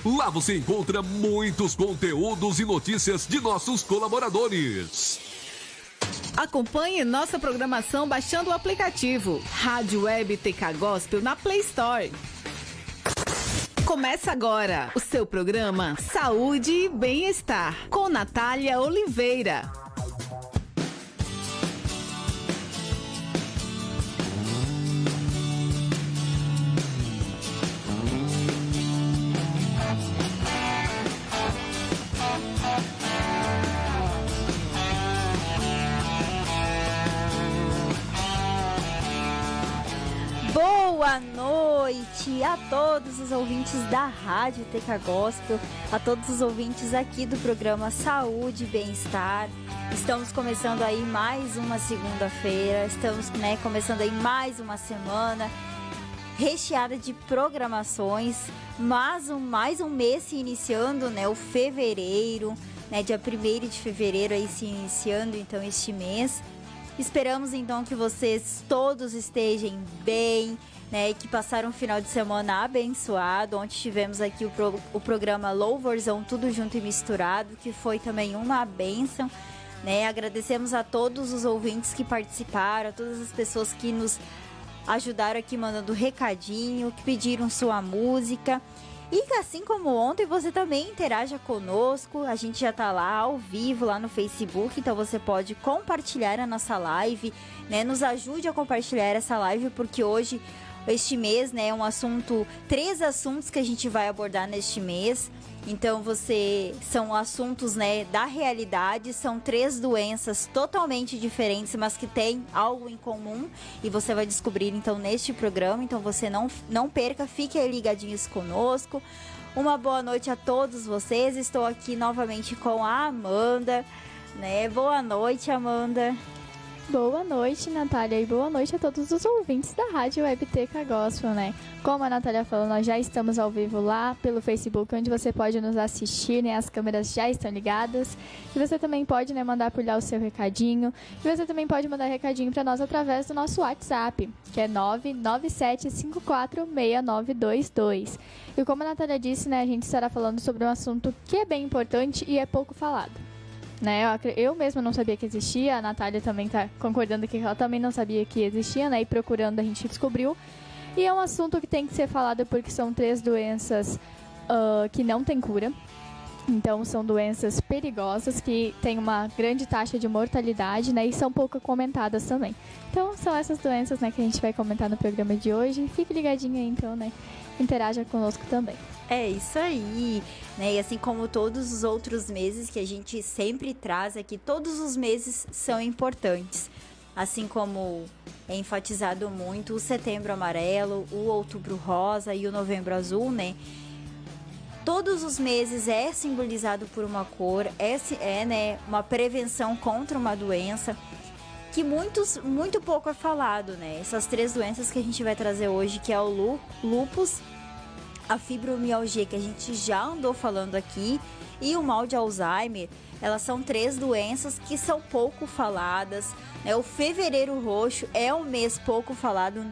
Lá você encontra muitos conteúdos e notícias de nossos colaboradores. Acompanhe nossa programação baixando o aplicativo Rádio Web TK Gospel na Play Store. Começa agora o seu programa Saúde e Bem-Estar com Natália Oliveira. Boa noite a todos os ouvintes da Rádio TK Gospel, a todos os ouvintes aqui do programa Saúde e Bem-Estar. Estamos começando aí mais uma segunda-feira, estamos começando aí mais uma semana recheada de programações, mais um mês se iniciando, o fevereiro, dia 1º de fevereiro aí se iniciando então este mês. Esperamos então que vocês todos estejam bem, que passaram um final de semana abençoado. Ontem tivemos aqui o programa Louvorzão Tudo Junto e Misturado, que foi também uma bênção, Agradecemos a todos os ouvintes que participaram, a todas as pessoas que nos ajudaram aqui mandando recadinho, que pediram sua música. E assim como ontem, você também interaja conosco. A gente já tá lá ao vivo, lá no Facebook. Então você pode compartilhar a nossa live, Nos ajude a compartilhar essa live, porque hoje, este mês, é um assunto, 3 assuntos que a gente vai abordar neste mês. Então são assuntos, da realidade, são 3 doenças totalmente diferentes, mas que têm algo em comum, e você vai descobrir então neste programa. Então você não perca, fique aí ligadinhos conosco. Uma boa noite a todos vocês. Estou aqui novamente com a Amanda, Boa noite, Amanda. Boa noite, Natália, e boa noite a todos os ouvintes da Rádio Web TK Gospel, Como a Natália falou, nós já estamos ao vivo lá pelo Facebook, onde você pode nos assistir, As câmeras já estão ligadas. E você também pode, mandar por lá o seu recadinho. E você também pode mandar recadinho para nós através do nosso WhatsApp, que é 997546922. E como a Natália disse, a gente estará falando sobre um assunto que é bem importante e é pouco falado. Eu mesma não sabia que existia, a Natália também está concordando que ela também não sabia que existia, e procurando a gente descobriu. E é um assunto que tem que ser falado porque são 3 doenças que não têm cura. Então são doenças perigosas que têm uma grande taxa de mortalidade, e são pouco comentadas também. Então são essas doenças, que a gente vai comentar no programa de hoje. Fique ligadinho aí então, Interaja conosco também. É isso aí, E assim como todos os outros meses que a gente sempre traz aqui, todos os meses são importantes. Assim como é enfatizado muito o Setembro Amarelo, o Outubro Rosa e o Novembro Azul, Todos os meses é simbolizado por uma cor, uma prevenção contra uma doença que muito pouco é falado, Essas 3 doenças que a gente vai trazer hoje, que é o lúpus, a fibromialgia, que a gente já andou falando aqui, e o mal de Alzheimer. Elas são 3 doenças que são pouco faladas, O Fevereiro Roxo é um mês pouco falado,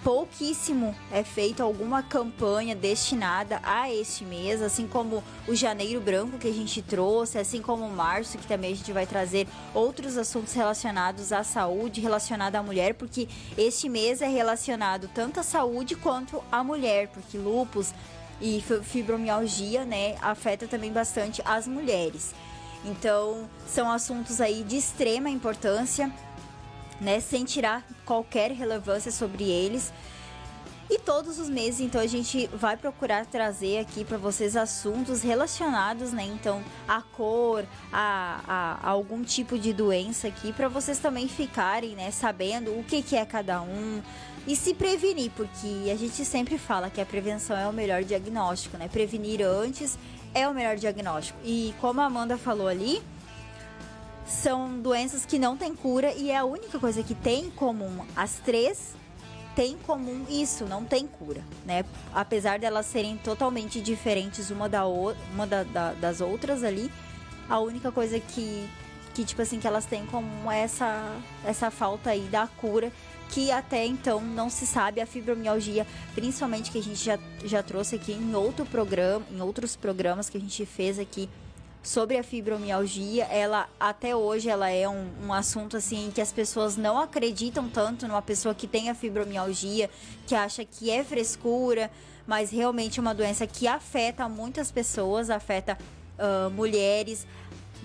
pouquíssimo é feito alguma campanha destinada a este mês, assim como o Janeiro Branco que a gente trouxe, assim como o Março, que também a gente vai trazer outros assuntos relacionados à saúde, relacionado à mulher, porque este mês é relacionado tanto à saúde quanto à mulher, porque lúpus e fibromialgia, afeta também bastante as mulheres. Então, são assuntos aí de extrema importância, sem tirar qualquer relevância sobre eles. E todos os meses, então, a gente vai procurar trazer aqui para vocês assuntos relacionados, então, à cor, a algum tipo de doença aqui, para vocês também ficarem, sabendo o que é cada um e se prevenir, porque a gente sempre fala que a prevenção é o melhor diagnóstico, Prevenir antes é o melhor diagnóstico. E como a Amanda falou ali, são doenças que não têm cura, e é a única coisa que tem em comum. As 3 têm em comum isso, não tem cura, Apesar de elas serem totalmente diferentes das outras ali, a única coisa que tipo assim, que elas têm em comum é essa falta aí da cura que até então não se sabe. A fibromialgia, principalmente que a gente já trouxe aqui em outros programas que a gente fez aqui sobre a fibromialgia, ela até hoje ela é um assunto assim que as pessoas não acreditam tanto numa pessoa que tem a fibromialgia, que acha que é frescura, mas realmente é uma doença que afeta muitas pessoas, afeta mulheres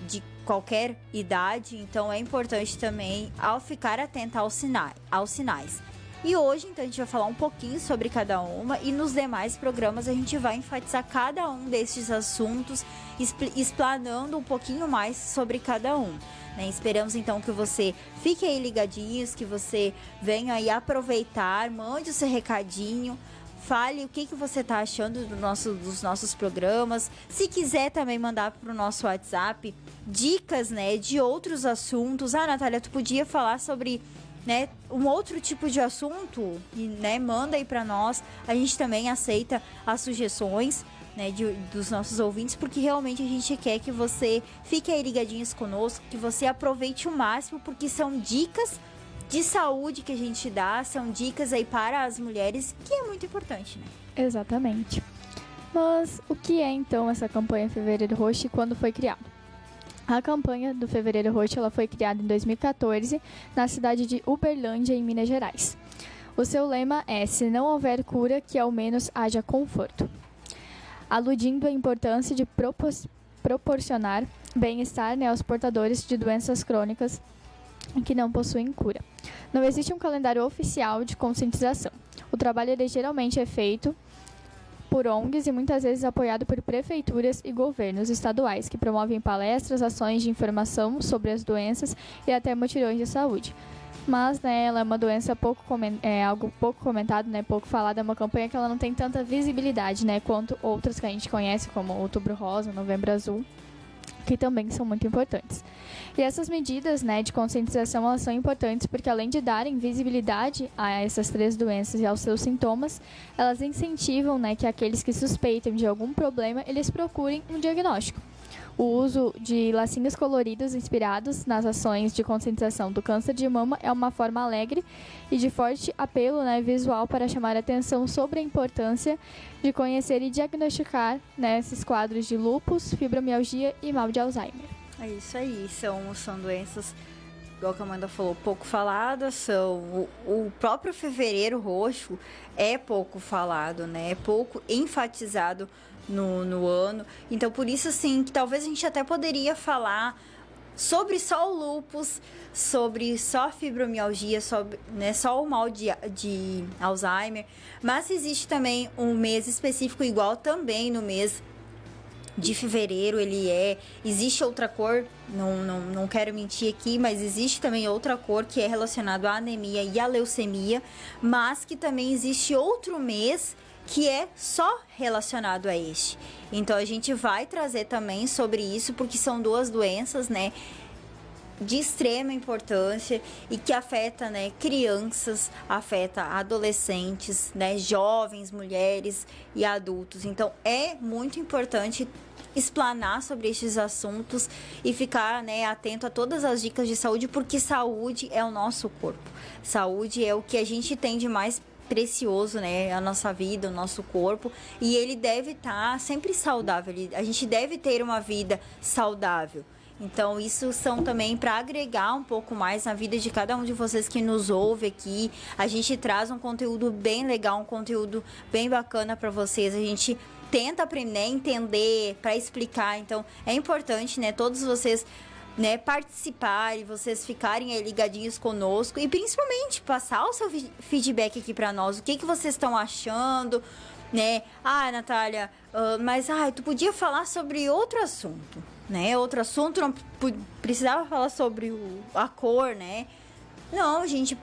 de qualquer idade, então é importante também ao ficar atenta aos sinais. E hoje, então, a gente vai falar um pouquinho sobre cada uma e nos demais programas a gente vai enfatizar cada um desses assuntos, explanando um pouquinho mais sobre cada um. Né? Esperamos, então, que você fique aí ligadinhos, que você venha aí aproveitar, mande o seu recadinho, fale o que você está achando dos nossos programas. Se quiser também mandar para o nosso WhatsApp dicas, né, de outros assuntos. Ah, Natália, tu podia falar sobre... né, um outro tipo de assunto, né, manda aí para nós. A gente também aceita as sugestões, né, dos nossos ouvintes, porque realmente a gente quer que você fique aí ligadinhos conosco, que você aproveite o máximo, porque são dicas de saúde que a gente dá, são dicas aí para as mulheres, que é muito importante, né? Exatamente. Mas o que é então essa campanha Fevereiro Roxo e quando foi criada? A campanha do Fevereiro Roxo ela foi criada em 2014 na cidade de Uberlândia, em Minas Gerais. O seu lema é: se não houver cura, que ao menos haja conforto, aludindo à importância de proporcionar bem-estar, né, aos portadores de doenças crônicas que não possuem cura. Não existe um calendário oficial de conscientização. O trabalho geralmente é feito por ONGs e muitas vezes apoiado por prefeituras e governos estaduais, que promovem palestras, ações de informação sobre as doenças e até mutirões de saúde. Mas, né, ela é uma doença algo pouco comentado, né, pouco falado, é uma campanha que ela não tem tanta visibilidade, né, quanto outras que a gente conhece, como Outubro Rosa, Novembro Azul, que também são muito importantes. E essas medidas, né, de conscientização, elas são importantes porque, além de darem visibilidade a essas 3 doenças e aos seus sintomas, elas incentivam, né, que aqueles que suspeitam de algum problema, eles procurem um diagnóstico. O uso de lacinhos coloridos inspirados nas ações de conscientização do câncer de mama é uma forma alegre e de forte apelo, né, visual para chamar a atenção sobre a importância de conhecer e diagnosticar, né, esses quadros de lúpus, fibromialgia e mal de Alzheimer. É isso aí, são doenças, igual que a Amanda falou, pouco faladas, o próprio Fevereiro Roxo é pouco falado, né? É pouco enfatizado no ano. Então, por isso, assim, que talvez a gente até poderia falar sobre só o lúpus, sobre só a fibromialgia, né, só o mal de Alzheimer. Mas existe também um mês específico, igual também no mês de fevereiro, existe outra cor, não quero mentir aqui, mas existe também outra cor que é relacionado à anemia e à leucemia, mas que também existe outro mês que é só relacionado a este. Então a gente vai trazer também sobre isso, porque são 2 doenças, né, de extrema importância e que afeta, né, crianças, afeta adolescentes, né, jovens, mulheres e adultos. Então é muito importante explanar sobre estes assuntos e ficar, né, atento a todas as dicas de saúde, porque saúde é o nosso corpo. Saúde é o que a gente tem de mais precioso, né, a nossa vida, o nosso corpo, e ele deve estar sempre saudável. A gente deve ter uma vida saudável. Então, isso são também para agregar um pouco mais na vida de cada um de vocês que nos ouve aqui. A gente traz um conteúdo bem legal, um conteúdo bem bacana para vocês. A gente tenta aprender, entender, para explicar. Então, é importante, né, todos vocês, né, participarem, vocês ficarem aí ligadinhos conosco e principalmente passar o seu feedback aqui para nós. O que vocês estão achando, né? Ah, Natália, mas tu podia falar sobre outro assunto, né? Outro assunto, não precisava falar sobre a cor, né? Não, a gente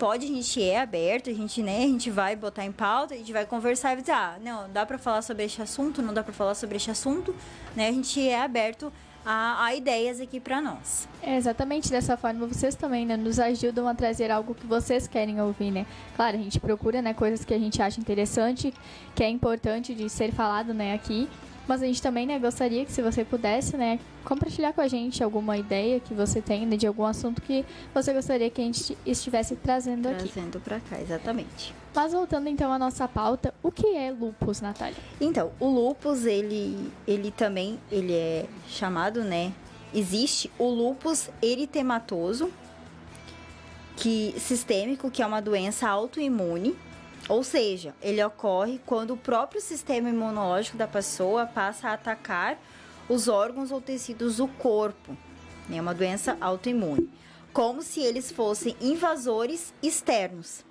é aberto, a gente vai botar em pauta, a gente vai conversar e dizer, não, dá para falar sobre este assunto, não dá para falar sobre este assunto, né? A gente é aberto a ideias aqui para nós. É exatamente dessa forma, vocês também, né, nos ajudam a trazer algo que vocês querem ouvir, né? Claro, a gente procura, né, coisas que a gente acha interessante, que é importante de ser falado, né, aqui, Mas a gente também, né, gostaria que se você pudesse, né, compartilhar com a gente alguma ideia que você tem, né, de algum assunto que você gostaria que a gente estivesse trazendo aqui. Trazendo para cá, exatamente. Mas voltando então à nossa pauta, o que é lúpus, Natália? Então, o lúpus, ele também, ele é chamado, né, existe o lúpus eritematoso, sistêmico, que é uma doença autoimune. Ou seja, ele ocorre quando o próprio sistema imunológico da pessoa passa a atacar os órgãos ou tecidos do corpo. É uma doença autoimune, como se eles fossem invasores externos.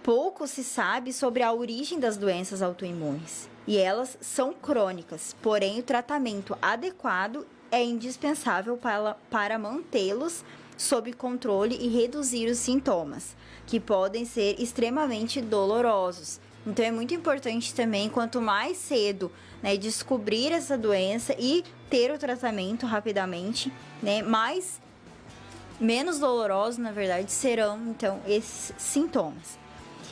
Pouco se sabe sobre a origem das doenças autoimunes, e elas são crônicas, porém o tratamento adequado é indispensável para mantê-los sob controle e reduzir os sintomas, que podem ser extremamente dolorosos. Então é muito importante também, quanto mais cedo, né, descobrir essa doença e ter o tratamento rapidamente, né, menos dolorosos, na verdade, serão então esses sintomas.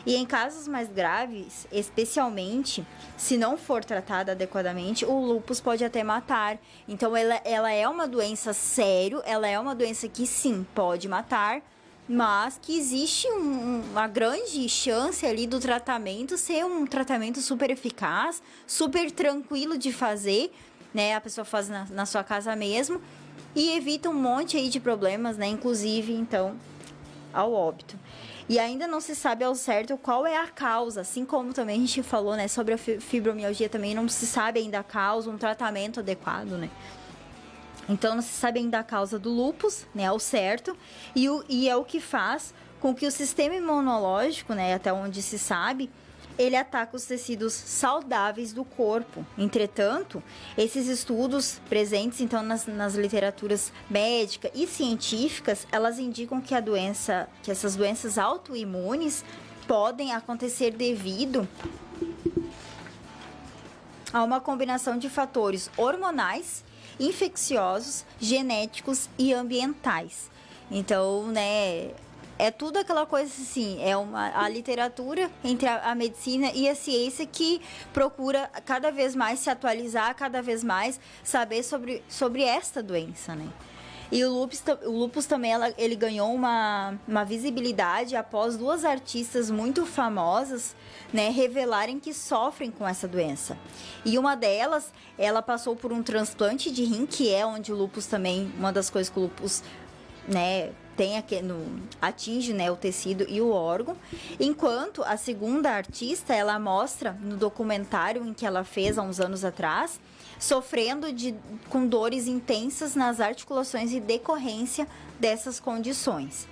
E em casos mais graves, especialmente se não for tratada adequadamente, o lúpus pode até matar. Então ela é uma doença séria, ela é uma doença que sim, pode matar, mas que existe uma grande chance ali do tratamento ser um tratamento super eficaz, super tranquilo de fazer, né? A pessoa faz na sua casa mesmo e evita um monte aí de problemas, né? Inclusive, então, ao óbito. E ainda não se sabe ao certo qual é a causa, assim como também a gente falou, né, sobre a fibromialgia também não se sabe ainda a causa, um tratamento adequado, né? Então não se sabe ainda a causa do lúpus, né, ao certo, e é o que faz com que o sistema imunológico, né, até onde se sabe, ele ataca os tecidos saudáveis do corpo. Entretanto, esses estudos presentes então nas literaturas médica e científicas, elas indicam que essas doenças autoimunes podem acontecer devido a uma combinação de fatores hormonais, infecciosos, genéticos e ambientais. Então, né, é tudo aquela coisa assim, a literatura entre a medicina e a ciência que procura cada vez mais se atualizar, cada vez mais saber sobre esta doença, né? E o lúpus também, ele ganhou uma visibilidade após duas artistas muito famosas, né, revelarem que sofrem com essa doença. E uma delas, ela passou por um transplante de rim, que é onde o lúpus também, uma das coisas que o lúpus, né, atinge, né, o tecido e o órgão, enquanto a segunda artista, ela mostra no documentário em que ela fez há uns anos atrás, sofrendo com dores intensas nas articulações em decorrência dessas condições.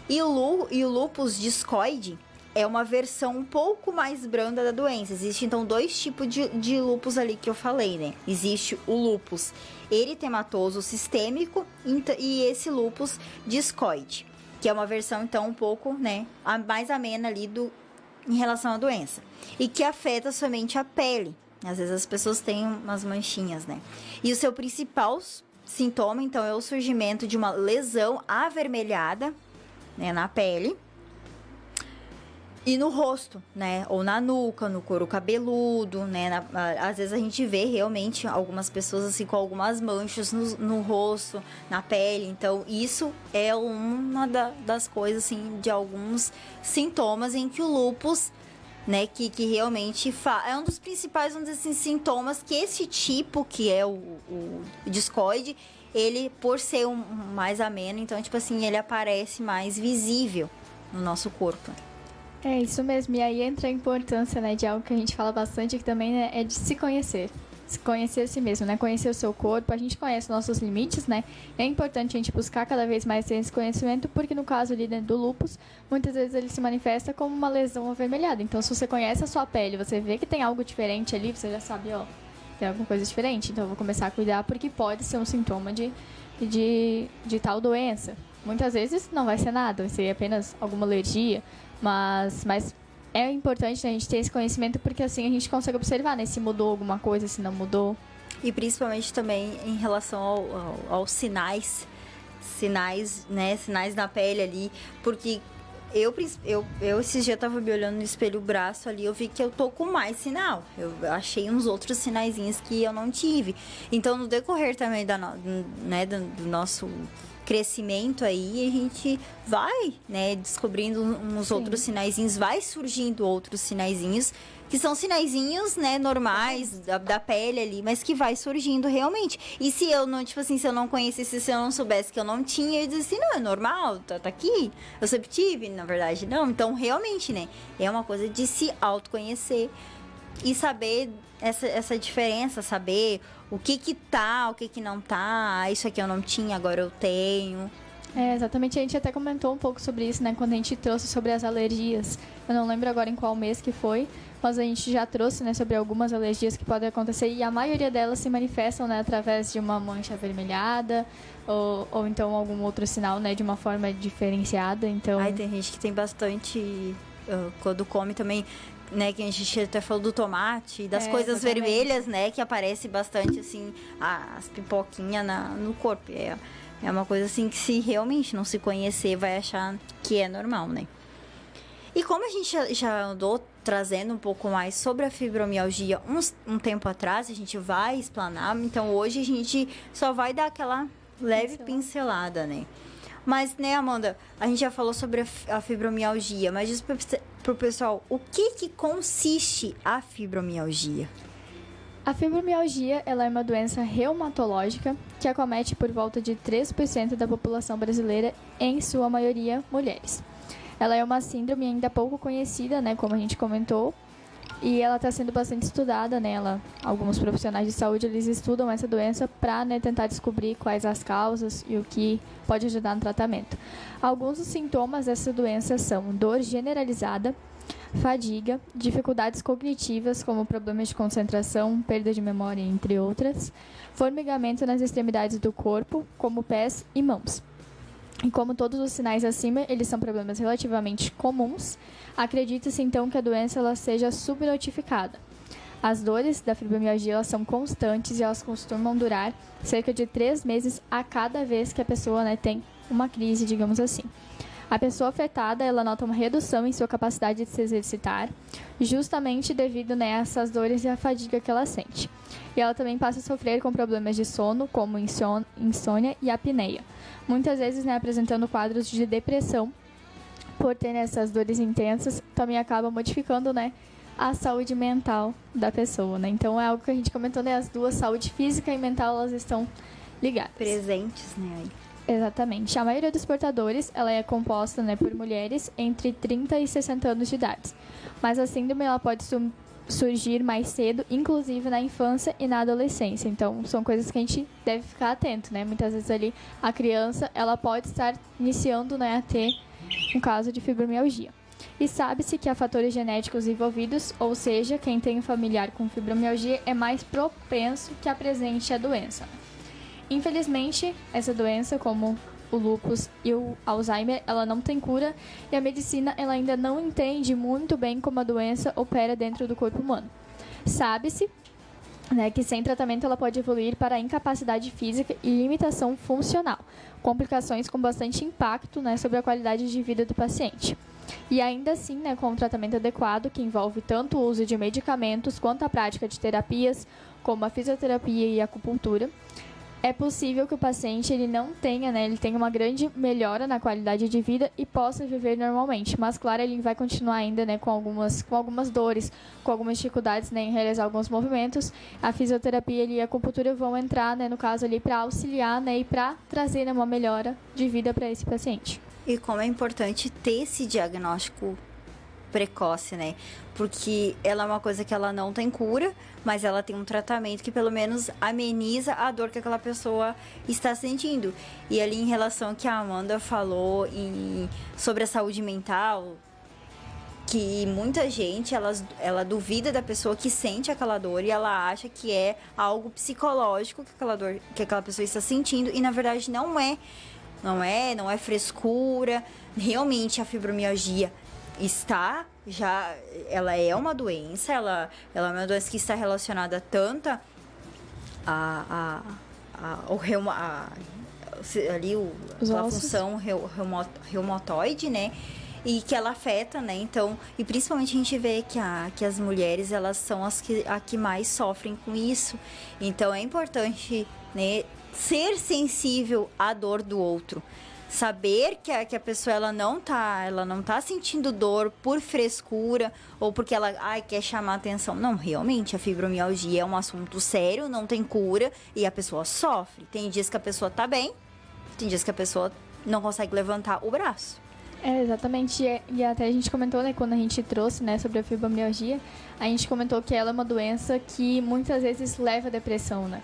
E o lúpus discoide é uma versão um pouco mais branda da doença. Existem, então, dois tipos de lúpus ali que eu falei, né? Existe o lúpus eritematoso sistêmico e esse lúpus discoide, que é uma versão, então, um pouco, né, mais amena ali em relação à doença. E que afeta somente a pele. Às vezes as pessoas têm umas manchinhas, né? E o seu principal sintoma, então, é o surgimento de uma lesão avermelhada, né, na pele e no rosto, né? Ou na nuca, no couro cabeludo, né? Às vezes a gente vê realmente algumas pessoas assim com algumas manchas no rosto, na pele. Então, isso é uma das coisas, assim, de alguns sintomas em que o lúpus, né, que realmente é um dos principais, vamos dizer assim, sintomas que esse tipo, que é o discoide, ele, por ser mais ameno, então, tipo assim, ele aparece mais visível no nosso corpo. É isso mesmo, e aí entra a importância, né, de algo que a gente fala bastante aqui também, né, é de se conhecer a si mesmo, né, conhecer o seu corpo. A gente conhece nossos limites, né, é importante a gente buscar cada vez mais ter esse conhecimento, porque no caso ali, né, do lúpus, muitas vezes ele se manifesta como uma lesão avermelhada. Então, se você conhece a sua pele, você vê que tem algo diferente ali, você já sabe, ó, tem alguma coisa diferente, então eu vou começar a cuidar, porque pode ser um sintoma de tal doença. Muitas vezes não vai ser nada, vai ser apenas alguma alergia, mas é importante, né, a gente ter esse conhecimento, porque assim a gente consegue observar, né, se mudou alguma coisa, se não mudou. E principalmente também em relação aos sinais, né, sinais na pele ali, porque eu esses dias eu tava me olhando no espelho, o braço ali, eu vi que eu tô com mais sinal. Eu achei uns outros sinaizinhos que eu não tive. Então, no decorrer também do nosso crescimento aí, a gente vai, né, descobrindo uns outros sinaizinhos, vai surgindo outros sinaizinhos, que são sinaizinhos, né, normais, da pele ali, mas que vai surgindo realmente. E se eu não, tipo assim, se eu não conhecesse, se eu não soubesse que eu não tinha, eu ia dizer assim, não, é normal, tá aqui, eu sempre tive, na verdade, não. Então, realmente, né, é uma coisa de se autoconhecer e saber essa diferença, saber o que tá, o que não tá, isso aqui eu não tinha, agora eu tenho. Exatamente, a gente até comentou um pouco sobre isso, né, quando a gente trouxe sobre as alergias. Eu não lembro agora em qual mês que foi, mas a gente já trouxe, né, sobre algumas alergias que podem acontecer e a maioria delas se manifestam, né, através de uma mancha avermelhada ou então algum outro sinal, né, de uma forma diferenciada, então... Ai, tem gente que tem bastante, quando come também, né, que a gente até falou do tomate, das coisas exatamente. vermelhas, né, que aparece bastante, assim, as pipoquinhas no corpo. É uma coisa, assim, que se realmente não se conhecer, vai achar que é normal, né. E como a gente já andou trazendo um pouco mais sobre a fibromialgia um tempo atrás, a gente vai explanar, então hoje a gente só vai dar aquela leve pincelada, né. Mas, né, Amanda, a gente já falou sobre a fibromialgia, mas diz pro pessoal, o que consiste a fibromialgia? A fibromialgia, ela é uma doença reumatológica que acomete por volta de 3% da população brasileira, em sua maioria mulheres. Ela é uma síndrome ainda pouco conhecida, né, como a gente comentou, e ela está sendo bastante estudada, né, alguns profissionais de saúde, eles estudam essa doença para, né, tentar descobrir quais as causas e o que pode ajudar no tratamento. Alguns dos sintomas dessa doença são dor generalizada, fadiga, dificuldades cognitivas, como problemas de concentração, perda de memória, entre outras, formigamento nas extremidades do corpo, como pés e mãos. E como todos os sinais acima, eles são problemas relativamente comuns, acredita-se então que a doença ela seja subnotificada. As dores da fibromialgia elas são constantes e elas costumam durar cerca de 3 meses a cada vez que a pessoa, né, tem uma crise, digamos assim. A pessoa afetada ela nota uma redução em sua capacidade de se exercitar, justamente devido, né, a essas dores e a fadiga que ela sente. E ela também passa a sofrer com problemas de sono, como insônia e apneia. Muitas vezes, né, apresentando quadros de depressão, por ter essas dores intensas, também acaba modificando, né, a saúde mental da pessoa, né? Então é algo que a gente comentou, né, as duas, saúde física e mental, elas estão ligadas. Presentes, né, aí. Exatamente. A maioria dos portadores, ela é composta, né, por mulheres entre 30 e 60 anos de idade. Mas a síndrome, ela pode surgir mais cedo, inclusive na infância e na adolescência. Então, são coisas que a gente deve ficar atento, né? Muitas vezes ali a criança, ela pode estar iniciando, né, a ter um caso de fibromialgia. E sabe-se que há fatores genéticos envolvidos, ou seja, quem tem um familiar com fibromialgia é mais propenso que apresente a doença. Infelizmente, essa doença, como o lúpus e o Alzheimer, ela não tem cura e a medicina ela ainda não entende muito bem como a doença opera dentro do corpo humano. Sabe-se, né, que sem tratamento ela pode evoluir para incapacidade física e limitação funcional, complicações com bastante impacto, né, sobre a qualidade de vida do paciente. E ainda assim, né, com um tratamento adequado, que envolve tanto o uso de medicamentos quanto a prática de terapias, como a fisioterapia e a acupuntura, é possível que o paciente ele não tenha, né, ele tenha uma grande melhora na qualidade de vida e possa viver normalmente. Mas, claro, ele vai continuar ainda, né, com algumas dores, com algumas dificuldades, né, em realizar alguns movimentos. A fisioterapia e a acupuntura vão entrar, né, no caso ali, para auxiliar, né, e para trazer, né, uma melhora de vida para esse paciente. E como é importante ter esse diagnóstico precoce, né? Porque ela é uma coisa que ela não tem cura, mas ela tem um tratamento que pelo menos ameniza a dor que aquela pessoa está sentindo. E ali em relação ao que a Amanda falou sobre a saúde mental, que muita gente, ela duvida da pessoa que sente aquela dor e ela acha que é algo psicológico que aquela pessoa está sentindo, e na verdade não é. Não é frescura. Realmente a fibromialgia ela é uma doença, ela é uma doença que está relacionada tanto a função reumatoide, né? e que ela afeta, né? Então, e principalmente a gente vê que as mulheres, elas são a que mais sofrem com isso. Então, é importante, né, ser sensível à dor do outro. Saber que a pessoa ela não tá sentindo dor por frescura ou porque ela quer chamar atenção. Não, realmente, a fibromialgia é um assunto sério, não tem cura e a pessoa sofre. Tem dias que a pessoa tá bem, tem dias que a pessoa não consegue levantar o braço. Exatamente. E até a gente comentou, né, quando a gente trouxe, né, sobre a fibromialgia, a gente comentou que ela é uma doença que muitas vezes leva à depressão, né?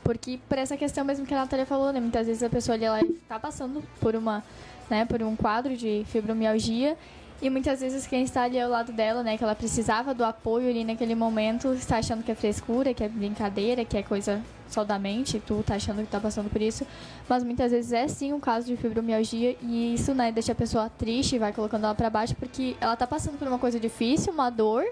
Porque por essa questão mesmo que a Natália falou, né? Muitas vezes a pessoa ali, ela está passando por por um quadro de fibromialgia e muitas vezes quem está ali ao lado dela, né? Que ela precisava do apoio ali naquele momento, está achando que é frescura, que é brincadeira, que é coisa só da mente, tu tá achando que tá passando por isso, mas muitas vezes é sim um caso de fibromialgia e isso, né, deixa a pessoa triste e vai colocando ela para baixo porque ela tá passando por uma coisa difícil, uma dor.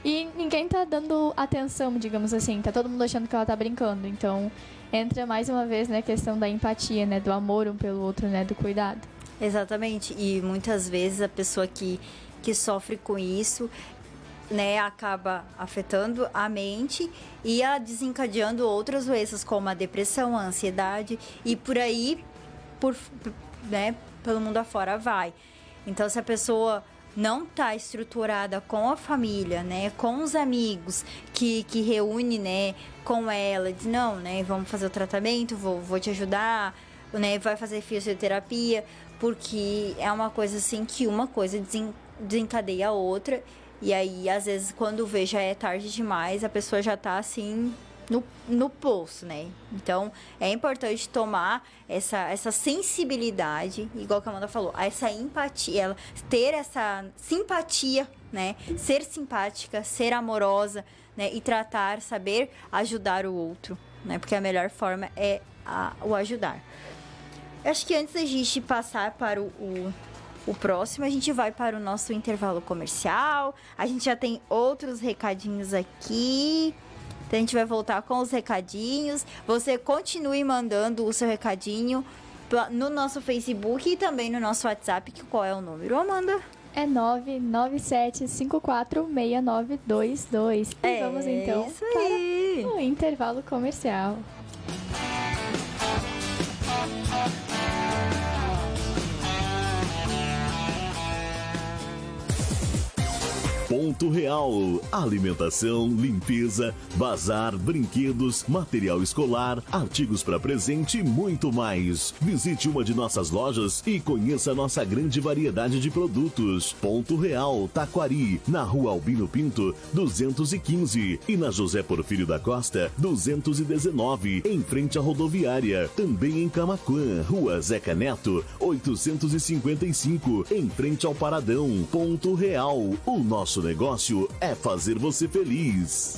E ninguém tá dando atenção, digamos assim. Tá todo mundo achando que ela tá brincando. Então, entra mais uma vez, né, a questão da empatia, né? Do amor um pelo outro, né? Do cuidado. Exatamente. E muitas vezes a pessoa que sofre com isso, né, acaba afetando a mente e desencadeando outras doenças, como a depressão, a ansiedade. E por aí, pelo mundo afora vai. Então, se a pessoa não está estruturada com a família, né, com os amigos que reúne, né, com ela, diz, não, né, vamos fazer o tratamento, vou te ajudar, né, vai fazer fisioterapia, porque é uma coisa assim que uma coisa desencadeia a outra, e aí, às vezes, quando vê já é tarde demais, a pessoa já está assim no poço, né? Então, é importante tomar essa sensibilidade, igual que a Amanda falou, essa empatia, ter essa simpatia, né? Ser simpática, ser amorosa, né? E saber ajudar o outro, né? Porque a melhor forma é o ajudar. Eu acho que antes da gente passar para o próximo, a gente vai para o nosso intervalo comercial. A gente já tem outros recadinhos aqui. Então, a gente vai voltar com os recadinhos. Você continue mandando o seu recadinho no nosso Facebook e também no nosso WhatsApp. Qual é o número, Amanda? É 997546922. E vamos, então, para o intervalo comercial. Ponto Real. Alimentação, limpeza, bazar, brinquedos, material escolar, artigos para presente e muito mais. Visite uma de nossas lojas e conheça a nossa grande variedade de produtos. Ponto Real, Taquari, na Rua Albino Pinto, 215 e na José Porfírio da Costa, 219, em frente à rodoviária. Também em Camaquã, Rua Zeca Neto, 855, em frente ao Paradão. Ponto Real, o nosso negócio é fazer você feliz.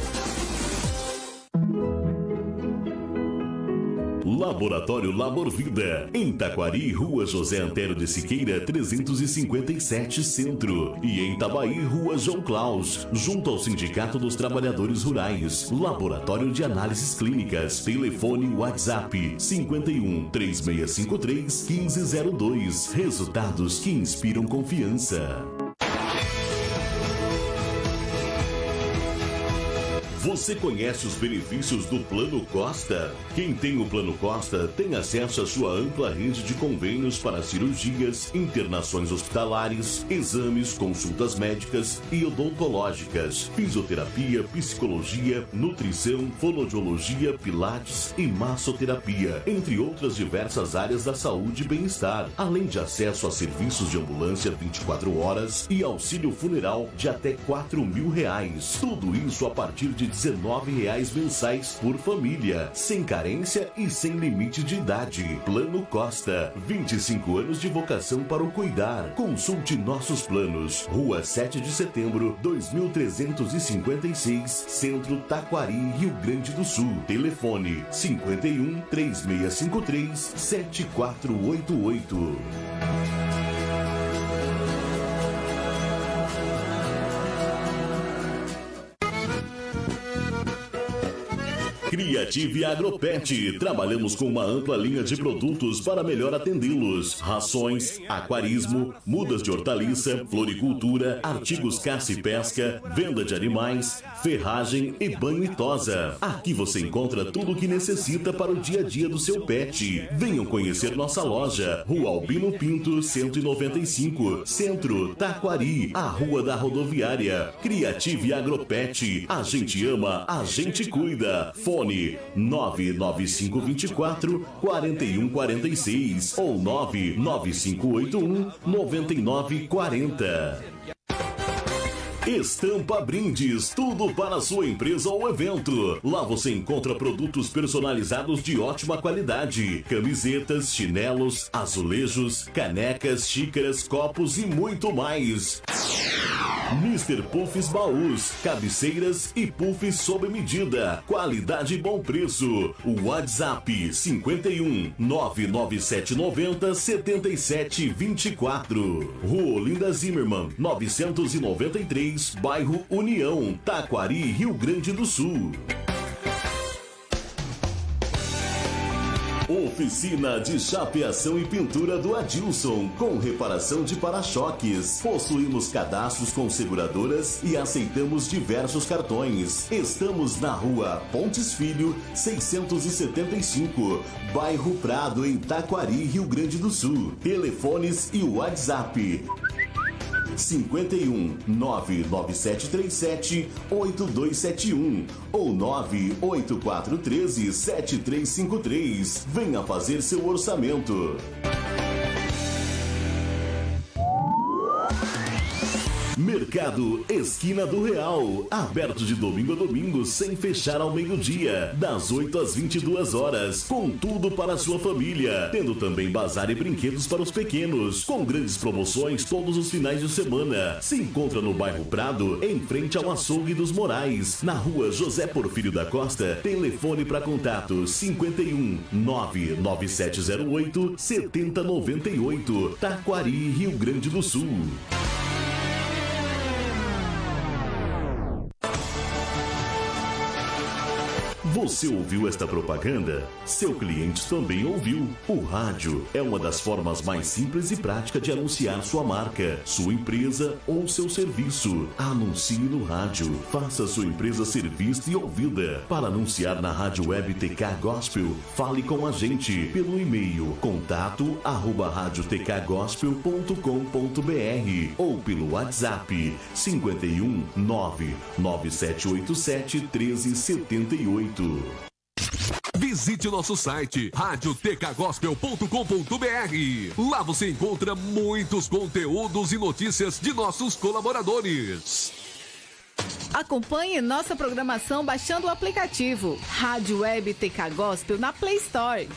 Laboratório Laborvida, em Taquari, Rua José Antero de Siqueira, 357 Centro. E em Tabaí, Rua João Claus, junto ao Sindicato dos Trabalhadores Rurais. Laboratório de Análises Clínicas. Telefone WhatsApp 51 3653 1502. Resultados que inspiram confiança. Você conhece os benefícios do Plano Costa? Quem tem o Plano Costa tem acesso à sua ampla rede de convênios para cirurgias, internações hospitalares, exames, consultas médicas e odontológicas, fisioterapia, psicologia, nutrição, fonoaudiologia, pilates e massoterapia, entre outras diversas áreas da saúde e bem-estar, além de acesso a serviços de ambulância 24 horas e auxílio funeral de até R$4.000. Tudo isso a partir de R$19 mensais por família, sem carência e sem limite de idade. Plano Costa, 25 anos de vocação para o cuidar. Consulte nossos planos. Rua 7 de Setembro, 2356, Centro, Taquari, Rio Grande do Sul. Telefone 51 3653 7488. Criative Agropet. Trabalhamos com uma ampla linha de produtos para melhor atendê-los. Rações, aquarismo, mudas de hortaliça, floricultura, artigos caça e pesca, venda de animais, ferragem e banho e tosa. Aqui você encontra tudo o que necessita para o dia a dia do seu pet. Venham conhecer nossa loja. Rua Albino Pinto, 195, Centro, Taquari, a Rua da Rodoviária. Criative Agropet. A gente ama, a gente cuida. Fone 99524 4146 ou 99581 9940. Estampa Brindes, tudo para a sua empresa ou evento. Lá você encontra produtos personalizados de ótima qualidade. Camisetas, chinelos, azulejos, canecas, xícaras, copos e muito mais. Mr. Puffs Baús, cabeceiras e puffs sob medida. Qualidade e bom preço. O WhatsApp 51 99790 7724. Rua Olinda Zimmermann, 993, bairro União, Taquari, Rio Grande do Sul. Oficina de chapeação e pintura do Adilson, com reparação de para-choques. Possuímos cadastros com seguradoras e aceitamos diversos cartões. Estamos na Rua Pontes Filho, 675, bairro Prado, em Taquari, Rio Grande do Sul. Telefones e WhatsApp 51 99737 8271 ou 98413 7353. Venha fazer seu orçamento. Mercado Esquina do Real, aberto de domingo a domingo sem fechar ao meio-dia, das 8 às 22 horas, com tudo para a sua família, tendo também bazar e brinquedos para os pequenos, com grandes promoções todos os finais de semana. Se encontra no bairro Prado, em frente ao Açougue dos Morais, na Rua José Porfírio da Costa. Telefone para contato 51 99708 7098, Taquari, Rio Grande do Sul. Você ouviu esta propaganda? Seu cliente também ouviu. O rádio é uma das formas mais simples e práticas de anunciar sua marca, sua empresa ou seu serviço. Anuncie no rádio. Faça sua empresa ser vista e ouvida. Para anunciar na Rádio Web TK Gospel, fale com a gente pelo e-mail contato@radiotkgospel.com.br ou pelo WhatsApp 51 99787 1378. Visite o nosso site radiotkgospel.com.br. Lá você encontra muitos conteúdos e notícias de nossos colaboradores. Acompanhe nossa programação baixando o aplicativo Rádio Web TK Gospel na Play Store.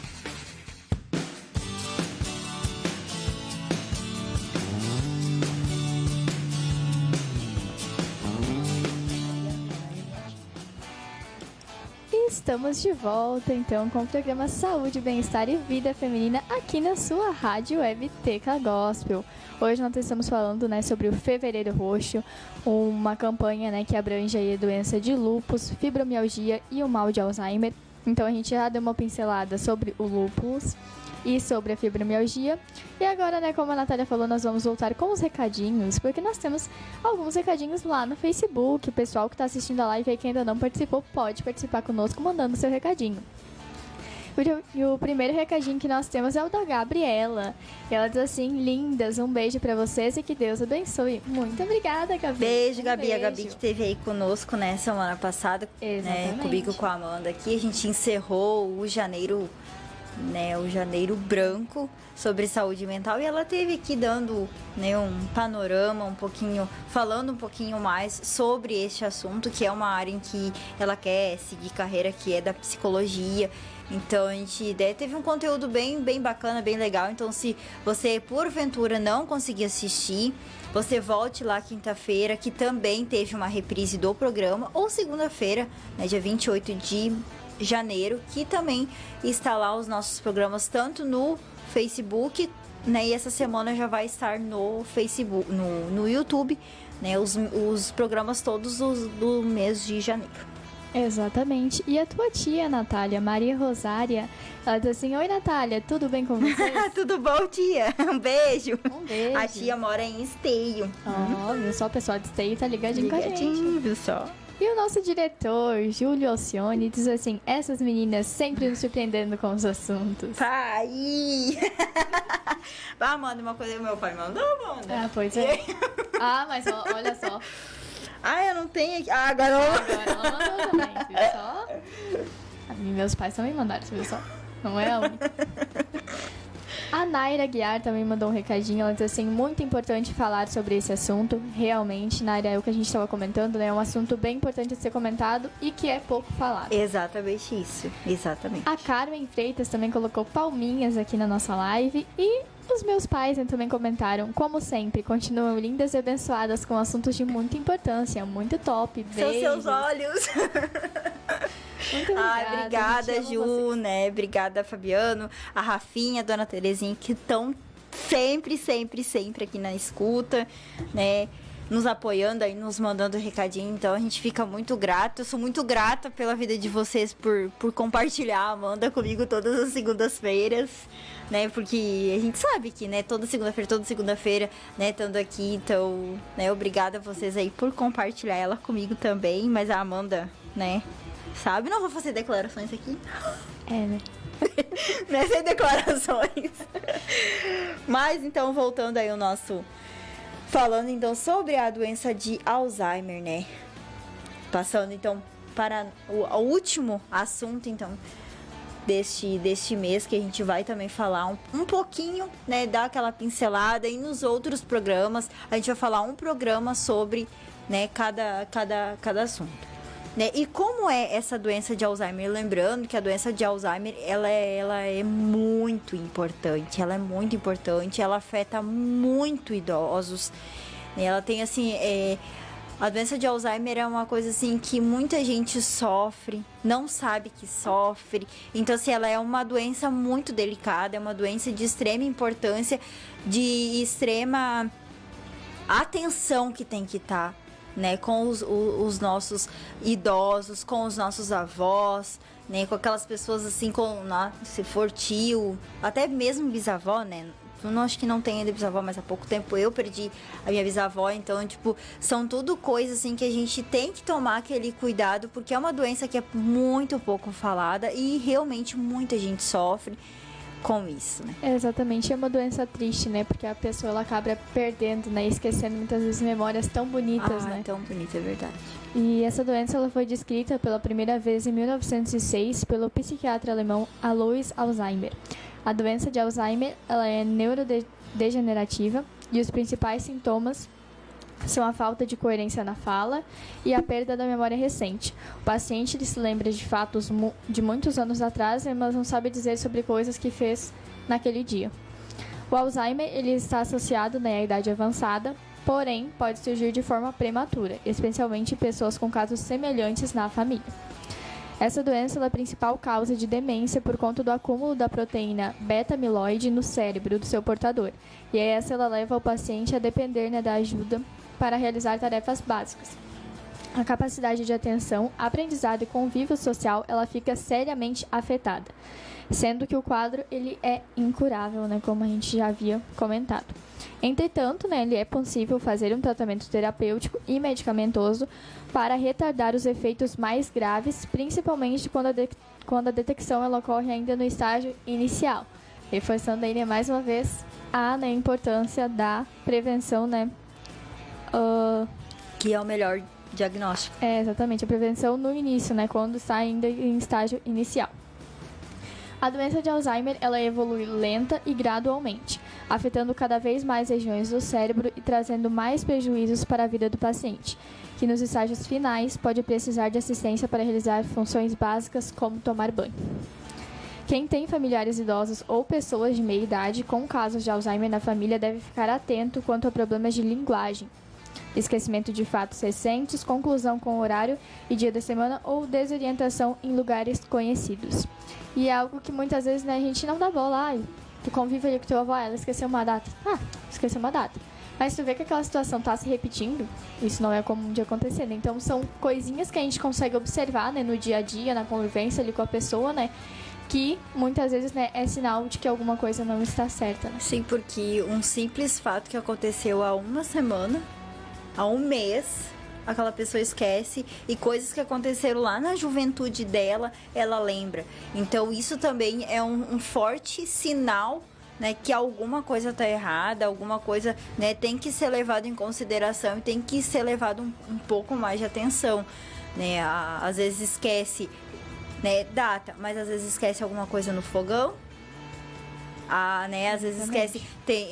Estamos de volta, então, com o programa Saúde, Bem-Estar e Vida Feminina aqui na sua Rádio Web TK Gospel. Hoje nós estamos falando, né, sobre o Fevereiro Roxo, uma campanha, né, que abrange aí a doença de lúpus, fibromialgia e o mal de Alzheimer. Então a gente já deu uma pincelada sobre o lúpus e sobre a fibromialgia. E agora, né, como a Natália falou, nós vamos voltar com os recadinhos, porque nós temos alguns recadinhos lá no Facebook. O pessoal que está assistindo a live e que ainda não participou, pode participar conosco mandando seu recadinho. E o primeiro recadinho que nós temos é o da Gabriela. Ela diz assim: lindas, um beijo pra vocês e que Deus abençoe. Muito obrigada, Gabi. Beijo, Gabi. A Gabi que esteve aí conosco, né, semana passada. Exatamente. Né, comigo, com a Amanda aqui. A gente encerrou o janeiro, né, o janeiro branco sobre saúde mental, e ela esteve aqui dando, né, um panorama um pouquinho, falando um pouquinho mais sobre este assunto, que é uma área em que ela quer seguir carreira, que é da psicologia. Então a gente teve um conteúdo bem bacana, bem legal. Então, se você porventura não conseguir assistir, você volte lá quinta-feira, que também teve uma reprise do programa, ou segunda-feira, né, dia 28 de janeiro, que também está lá os nossos programas, tanto no Facebook, né, e essa semana já vai estar no Facebook, no YouTube, né, os programas todos do mês de janeiro. Exatamente. E a tua tia, Natália, Maria Rosária, ela diz assim: oi, Natália, tudo bem com você? Tudo bom, tia? Um beijo. Um beijo. A tia mora em Esteio. Viu só, o pessoal de Esteio tá ligadinho com a gente. Viu só? E o nosso diretor, Júlio Alcione, diz assim: essas meninas sempre nos surpreendendo com os assuntos. Pai! Manda uma coisa que meu pai mandou, manda. Ah, pois é. Mas olha só. Eu não tenho aqui. Agora eu... Agora ela mandou também, viu só? Meus pais também mandaram, viu só? Não é a única. A Naira Guiar também mandou um recadinho. Ela diz assim: muito importante falar sobre esse assunto. Realmente, Naira, é o que a gente estava comentando, né? É um assunto bem importante de ser comentado e que é pouco falado. Exatamente isso. Exatamente. A Carmen Freitas também colocou palminhas aqui na nossa live. E os meus pais também comentaram: como sempre, continuam lindas e abençoadas com assuntos de muita importância. Muito top. Beijos. São seus olhos. Muito obrigada. Obrigada, Ju, né? Obrigada, Fabiano, a Rafinha, a Dona Terezinha, que estão sempre aqui na escuta, né? Nos apoiando aí, nos mandando recadinho. Então, a gente fica muito grato. Eu sou muito grata pela vida de vocês por compartilhar a Amanda comigo todas as segundas-feiras, né? Porque a gente sabe que, né, toda segunda-feira, né, estando aqui. Então, né, obrigada a vocês aí por compartilhar ela comigo também. Mas a Amanda, né, sabe? Não vou fazer declarações aqui. Né? Não é sem declarações. Mas, então, voltando aí o nosso... Falando, então, sobre a doença de Alzheimer, né? Passando, então, para o último assunto, então, deste mês, que a gente vai também falar um pouquinho, né? Dar aquela pincelada. E nos outros programas, a gente vai falar um programa sobre, né, cada assunto. Né? E como é essa doença de Alzheimer? Lembrando que a doença de Alzheimer, ela é muito importante. Ela é muito importante, ela afeta muito idosos. Ela tem, assim, a doença de Alzheimer é uma coisa, assim, que muita gente sofre, não sabe que sofre. Então, assim, ela é uma doença muito delicada, é uma doença de extrema importância, de extrema atenção que tem que estar, né, com os nossos idosos, com os nossos avós, né, com aquelas pessoas assim, se for tio, até mesmo bisavó, né, eu não acho que não tem ainda bisavó, mas há pouco tempo eu perdi a minha bisavó, então, tipo, são tudo coisas assim que a gente tem que tomar aquele cuidado, porque é uma doença que é muito pouco falada e realmente muita gente sofre com isso, né? Exatamente, é uma doença triste, né? Porque a pessoa ela acaba perdendo, né? Esquecendo muitas vezes memórias tão bonitas, né? Tão bonita, é verdade. E essa doença ela foi descrita pela primeira vez em 1906 pelo psiquiatra alemão Alois Alzheimer. A doença de Alzheimer ela é neurodegenerativa e os principais sintomas são a falta de coerência na fala e a perda da memória recente. O paciente ele se lembra de fatos de muitos anos atrás, mas não sabe dizer sobre coisas que fez naquele dia. O Alzheimer ele está associado, né, à idade avançada, porém pode surgir de forma prematura, especialmente em pessoas com casos semelhantes na família. Essa doença é a principal causa de demência por conta do acúmulo da proteína beta-amiloide no cérebro do seu portador. E essa ela leva o paciente a depender, né, da ajuda para realizar tarefas básicas. A capacidade de atenção, aprendizado e convívio social, ela fica seriamente afetada, sendo que o quadro ele é incurável, né, como a gente já havia comentado. Entretanto, né, ele é possível fazer um tratamento terapêutico e medicamentoso para retardar os efeitos mais graves, principalmente quando a detecção ela ocorre ainda no estágio inicial, reforçando ainda mais uma vez a importância da prevenção, né? Que é o melhor diagnóstico. É, exatamente, a prevenção no início, né? Quando está ainda em estágio inicial. A doença de Alzheimer, ela evolui lenta e gradualmente, afetando cada vez mais regiões do cérebro e trazendo mais prejuízos para a vida do paciente, que nos estágios finais pode precisar de assistência para realizar funções básicas como tomar banho. Quem tem familiares idosos ou pessoas de meia idade com casos de Alzheimer na família deve ficar atento quanto a problemas de linguagem, esquecimento de fatos recentes, conclusão com horário e dia da semana ou desorientação em lugares conhecidos. E é algo que muitas vezes, né, a gente não dá bola. Tu convive ali com teu avó, ela esqueceu uma data. Esqueceu uma data. Mas tu vê que aquela situação tá se repetindo, isso não é comum de acontecer, né? Então são coisinhas que a gente consegue observar, né, no dia a dia, na convivência ali com a pessoa, né? Que muitas vezes, né, é sinal de que alguma coisa não está certa, né? Sim, porque um simples fato que aconteceu há uma semana, há um mês, aquela pessoa esquece, e coisas que aconteceram lá na juventude dela, ela lembra. Então isso também é um forte sinal, né, que alguma coisa está errada, alguma coisa, né, tem que ser levado em consideração e tem que ser levado um pouco mais de atenção, né? Às vezes esquece, né, data, mas às vezes esquece alguma coisa no fogão. Né, às vezes esquece,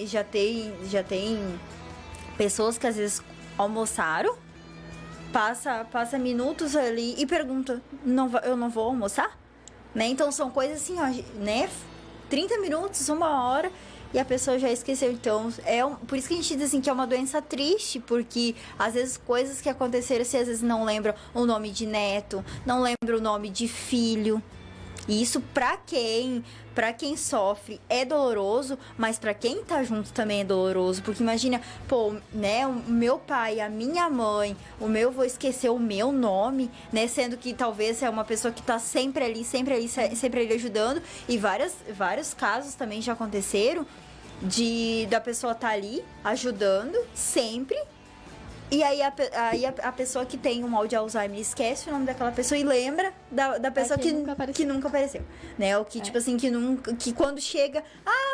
já tem pessoas que às vezes almoçaram, passa minutos ali e pergunta, eu não vou almoçar? Né? Então são coisas assim, ó, né? 30 minutos, 1 hora, e a pessoa já esqueceu. Então, por isso que a gente diz assim, que é uma doença triste, porque às vezes coisas que aconteceram, você às vezes não lembra o nome de neto, não lembra o nome de filho. E isso pra quem sofre é doloroso, mas pra quem tá junto também é doloroso, porque imagina, né, o meu pai, a minha mãe, eu vou esquecer o meu nome, né, sendo que talvez é uma pessoa que tá sempre ali ajudando, e vários casos também já aconteceram da pessoa tá ali ajudando sempre. E aí a pessoa que tem um mal de Alzheimer esquece o nome daquela pessoa e lembra da pessoa que nunca apareceu, né? O que, tipo assim, que quando chega,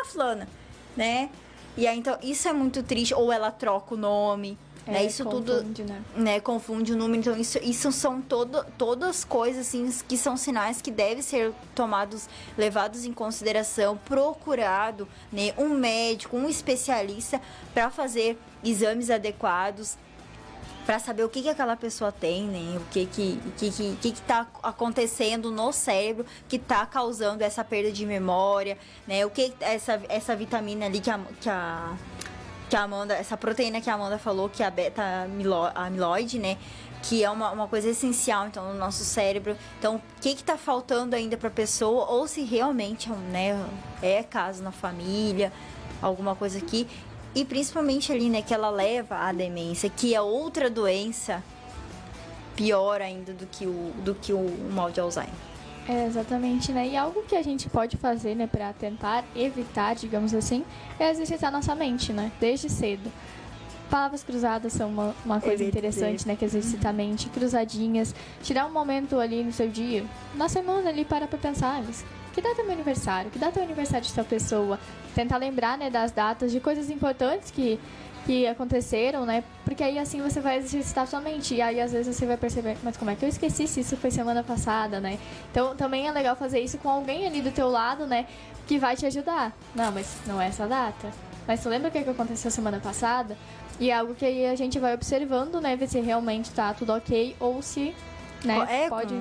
fulana, né? E aí, então, isso é muito triste. Ou ela troca o nome, né? Isso confunde, tudo, né? Confunde o número. Então, isso são todas coisas, assim, que são sinais que devem ser levados em consideração, procurado, né? Um médico, um especialista para fazer exames adequados, para saber o que aquela pessoa tem, né? O que tá acontecendo no cérebro que tá causando essa perda de memória, né? O que essa vitamina ali que a Amanda, essa proteína que a Amanda falou, que é a beta-amiloide, né? Que é uma coisa essencial, então, no nosso cérebro. Então, o que tá faltando ainda pra pessoa, ou se realmente, né, é caso na família, alguma coisa aqui. E principalmente ali, né, que ela leva à demência, que é outra doença pior ainda do que o mal de Alzheimer. Exatamente, né? E algo que a gente pode fazer, né, para tentar evitar, digamos assim, é exercitar nossa mente, né? Desde cedo. Palavras cruzadas são uma coisa interessante, né? Que exercita a mente, cruzadinhas. Tirar um momento ali no seu dia, na semana ali, para pensar, que data é meu aniversário? Que data é o aniversário de tal pessoa? Tentar lembrar, né, das datas, de coisas importantes que aconteceram, né? Porque aí assim você vai exercitar sua mente. E aí às vezes você vai perceber, mas como é que eu esqueci se isso foi semana passada, né? Então também é legal fazer isso com alguém ali do teu lado, né? Que vai te ajudar. Não, mas não é essa data. Mas tu lembra o que aconteceu semana passada? E é algo que aí a gente vai observando, né? Ver se realmente tá tudo ok ou se, né, pode...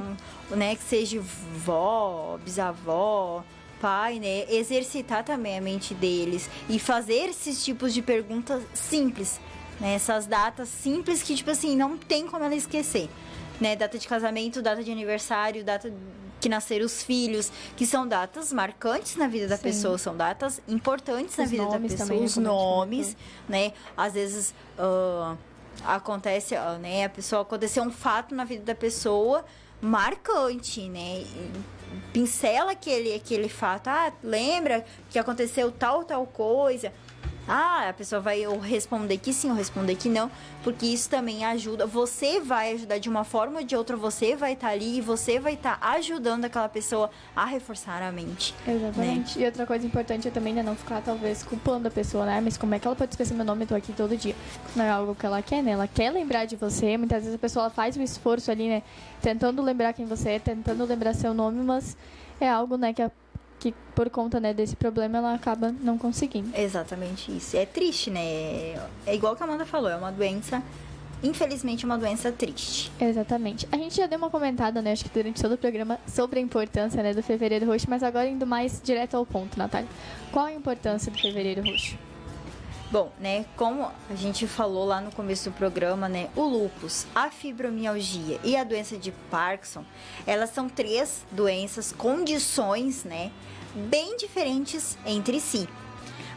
né, que seja vó, bisavó, pai, né, exercitar também a mente deles e fazer esses tipos de perguntas simples, né, essas datas simples que, tipo assim, não tem como ela esquecer, né, data de casamento, data de aniversário, data que nasceram os filhos, que são datas marcantes na vida da pessoa, são datas importantes na vida da pessoa, os nomes, né, às vezes acontece, né, aconteceu um fato na vida da pessoa marcante, né? Pincela aquele fato. Lembra que aconteceu tal coisa? A pessoa vai ou responder que sim ou responder que não, porque isso também ajuda. Você vai ajudar de uma forma ou de outra, você vai estar ali e você vai estar ajudando aquela pessoa a reforçar a mente. Exatamente. Né? E outra coisa importante é também, né, não ficar talvez culpando a pessoa, né? Mas como é que ela pode esquecer meu nome? Eu tô aqui todo dia. Não é algo que ela quer, né? Ela quer lembrar de você. Muitas vezes a pessoa ela faz um esforço ali, né? Tentando lembrar quem você é, tentando lembrar seu nome, mas é algo, né, que por conta, né, desse problema ela acaba não conseguindo. Exatamente isso. É triste, né? É igual que a Amanda falou, é uma doença, infelizmente, uma doença triste. Exatamente. A gente já deu uma comentada, né, acho que durante todo o programa, sobre a importância, né, do Fevereiro Roxo, mas agora indo mais direto ao ponto, Natália. Qual a importância do Fevereiro Roxo? Bom, né, como a gente falou lá no começo do programa, né, o lúpus, a fibromialgia e a doença de Parkinson, elas são 3 doenças, condições, né, bem diferentes entre si.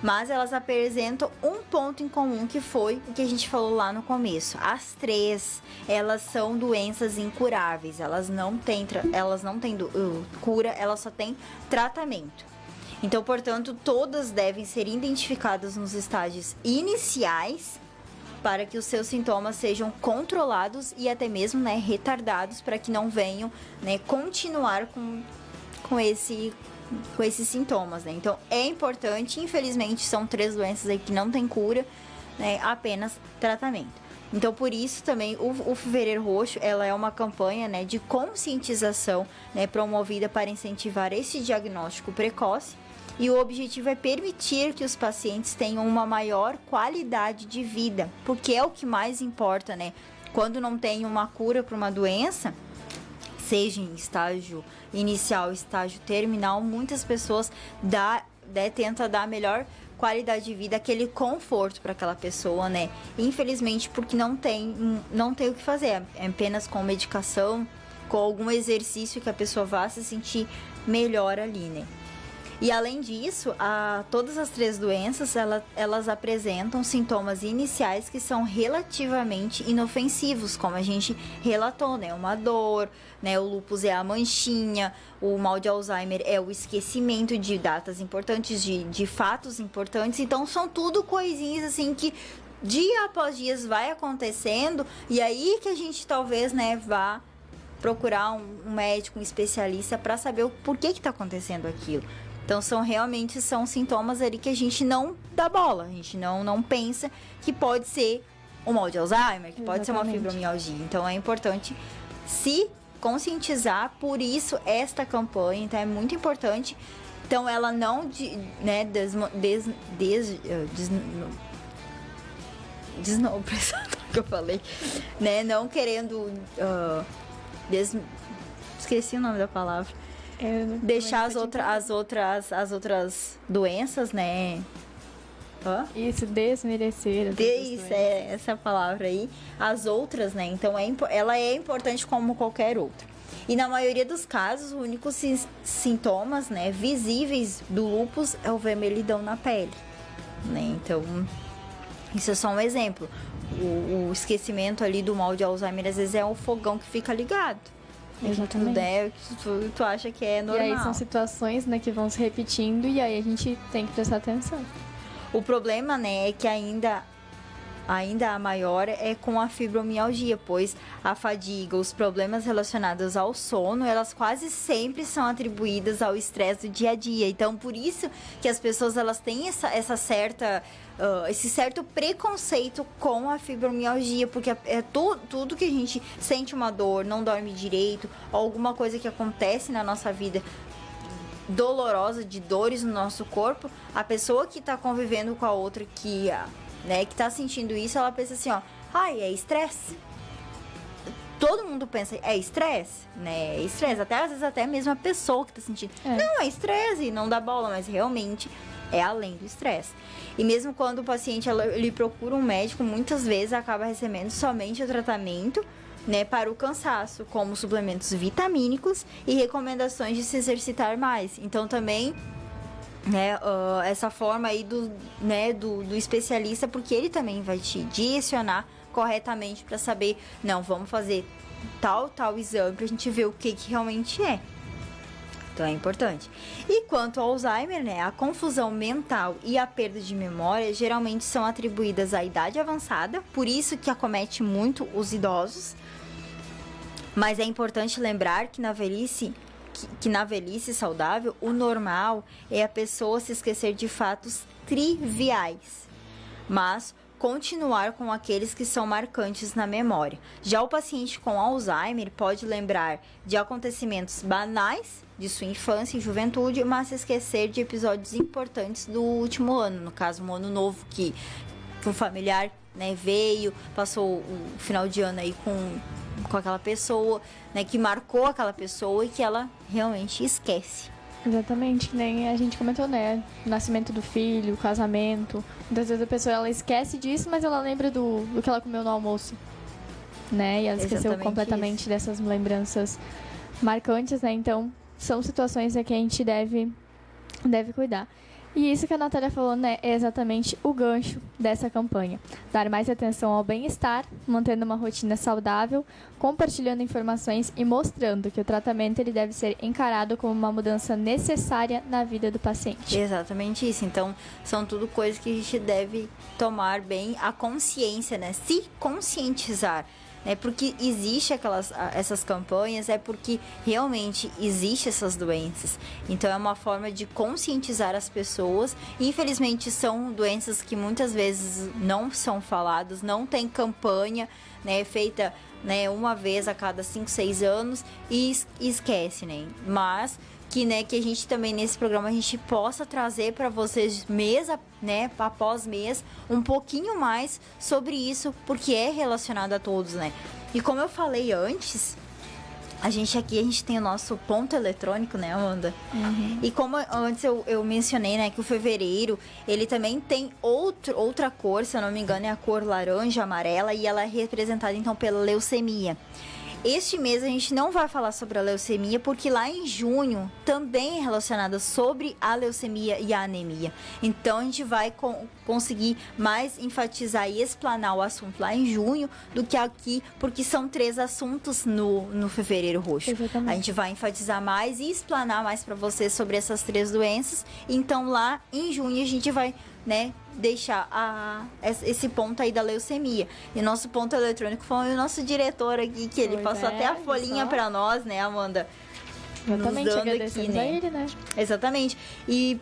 mas elas apresentam um ponto em comum, que foi o que a gente falou lá no começo. As 3, elas são doenças incuráveis, elas não têm cura, elas só têm tratamento. Então, portanto, todas devem ser identificadas nos estágios iniciais para que os seus sintomas sejam controlados e até mesmo, né, retardados, para que não venham, né, continuar com esses sintomas, né? Então, é importante, infelizmente, são 3 doenças aí que não tem cura, né, apenas tratamento. Então, por isso também o Fevereiro Roxo, ela é uma campanha, né, de conscientização, né, promovida para incentivar esse diagnóstico precoce. E o objetivo é permitir que os pacientes tenham uma maior qualidade de vida, porque é o que mais importa, né? Quando não tem uma cura para uma doença, seja em estágio inicial, estágio terminal, muitas pessoas tentam dar a melhor qualidade de vida, aquele conforto para aquela pessoa, né? Infelizmente, porque não tem o que fazer, é apenas com medicação, com algum exercício que a pessoa vá se sentir melhor ali, né? E além disso, todas as 3 doenças, elas apresentam sintomas iniciais que são relativamente inofensivos, como a gente relatou, né? Uma dor, né? O lúpus é a manchinha, o mal de Alzheimer é o esquecimento de datas importantes, de fatos importantes. Então, são tudo coisinhas assim que dia após dia vai acontecendo, e aí que a gente talvez, né, vá procurar um médico, um especialista para saber o porquê que está acontecendo aquilo. Então, são sintomas ali que a gente não dá bola, a gente não pensa que pode ser um mal de Alzheimer, que pode ser uma fibromialgia. Então, é importante se conscientizar, por isso esta campanha, então é muito importante. Então, ela não, né, que eu falei, né, não querendo, esqueci o nome da palavra. Deixar as outras doenças, né? Isso, desmerecer. Isso, essa palavra aí. As outras, né? Então, ela é importante como qualquer outra. E na maioria dos casos, os únicos sintomas, né, visíveis do lúpus é o vermelhidão na pele, né? Então, isso é só um exemplo. O esquecimento ali do mal de Alzheimer, às vezes, é um fogão que fica ligado. Exatamente. Tu acha que é normal. E aí são situações, né, que vão se repetindo, e aí a gente tem que prestar atenção. O problema, né, é que ainda a maior é com a fibromialgia, pois a fadiga, os problemas relacionados ao sono, elas quase sempre são atribuídas ao estresse do dia a dia. Então, por isso que as pessoas, elas têm esse certo preconceito com a fibromialgia, porque é tudo que a gente sente uma dor, não dorme direito, alguma coisa que acontece na nossa vida dolorosa, de dores no nosso corpo, a pessoa que está convivendo com a outra que tá sentindo isso, ela pensa assim, é estresse. Todo mundo pensa, é estresse, né? É estresse. Às vezes até mesmo a pessoa que tá sentindo. Não, é estresse, não dá bola, mas realmente é além do estresse. E mesmo quando o paciente ele procura um médico, muitas vezes acaba recebendo somente o tratamento, né, para o cansaço, como suplementos vitamínicos e recomendações de se exercitar mais. Então também, né, essa forma aí do especialista, porque ele também vai te direcionar corretamente para saber, não, vamos fazer tal exame pra gente ver o que realmente é. Então é importante. E quanto ao Alzheimer, né, a confusão mental e a perda de memória geralmente são atribuídas à idade avançada, por isso que acomete muito os idosos. Mas é importante lembrar que na velhice saudável, o normal é a pessoa se esquecer de fatos triviais, mas continuar com aqueles que são marcantes na memória. Já o paciente com Alzheimer pode lembrar de acontecimentos banais de sua infância e juventude, mas se esquecer de episódios importantes do último ano, no caso, um ano novo que um familiar, né, veio, passou o final de ano aí com aquela pessoa, né, que marcou aquela pessoa e que ela realmente esquece. Exatamente, que nem a gente comentou, né? O nascimento do filho, o casamento. Muitas vezes a pessoa ela esquece disso, mas ela lembra do que ela comeu no almoço, né? E ela esqueceu completamente dessas lembranças marcantes, né? Então, são situações que a gente deve cuidar. E isso que a Natália falou, né, é exatamente o gancho dessa campanha. Dar mais atenção ao bem-estar, mantendo uma rotina saudável, compartilhando informações e mostrando que o tratamento ele deve ser encarado como uma mudança necessária na vida do paciente. Exatamente isso. Então, são tudo coisas que a gente deve tomar bem a consciência, né? Se conscientizar. Né? Porque existe essas campanhas, é porque realmente existem essas doenças. Então é uma forma de conscientizar as pessoas. Infelizmente são doenças que muitas vezes não são faladas, não tem campanha, né, feita, né, uma vez a cada 5, 6 anos e esquece, né? Mas que, né, que a gente também nesse programa a gente possa trazer para vocês mês, né, após mês, um pouquinho mais sobre isso, porque é relacionado a todos, né? E como eu falei antes, a gente tem o nosso ponto eletrônico, né, Amanda? Uhum. E como antes eu mencionei, né, que o fevereiro, ele também tem outra cor, se eu não me engano, é a cor laranja, amarela, e ela é representada, então, pela leucemia. Este mês a gente não vai falar sobre a leucemia, porque lá em junho também é relacionada sobre a leucemia e a anemia. Então a gente vai conseguir mais enfatizar e explanar o assunto lá em junho do que aqui, porque são 3 assuntos no Fevereiro Roxo. Exatamente. A gente vai enfatizar mais e explanar mais para vocês sobre essas 3 doenças. Então lá em junho a gente vai, né, deixar esse ponto aí da leucemia. E nosso ponto eletrônico foi o nosso diretor aqui, que ele passou até a folhinha para nós, né, Amanda? Exatamente, nos dando aqui, né? A ele, né? Exatamente. E